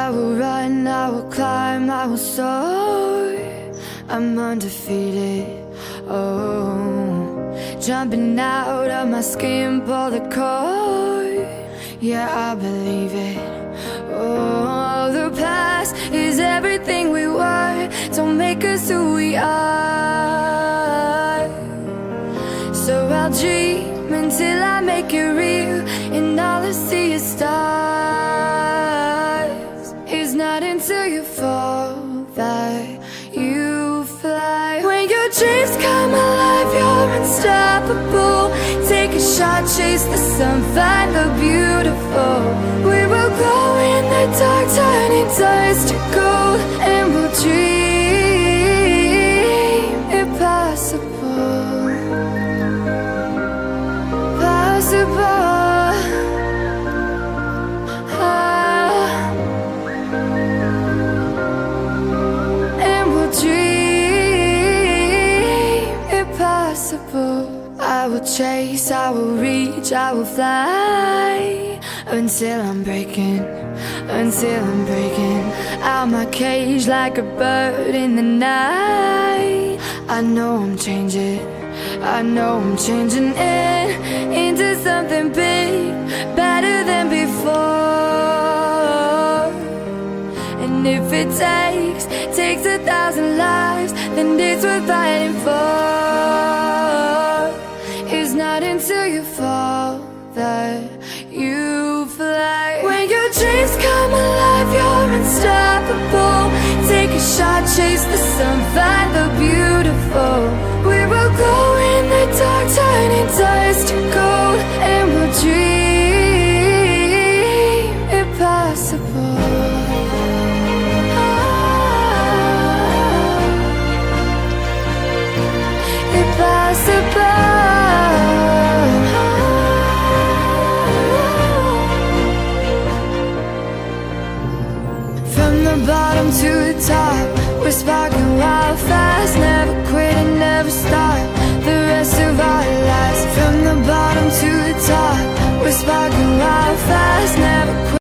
I will run, I will climb, I will soar. I'm undefeated, oh. Jumping out of my skin, pull the cord. Yeah, I believe it. Oh, the past is everything we were. Don't make us who we are. So I'll dream until I make it real, and all I see is stars. It's not until you fall that you fly. When your dreams come alive, you're unstoppable. Take a shot, chase the sun, find the beautiful. We will glow in the dark, turning dust to gold, and we'll dream impossible. Possible. And we'll dream impossible. I will chase, I will reach, I will fly until I'm breaking out my cage like a bird in the night. I know I'm changing, I know I'm changing into something big, better than before. And if it takes 1,000 lives, then it's worth fighting for. It's not until you fall that you fly. When your dreams come alive, you're unstoppable. Take a shot, chase the sun, find the beauty.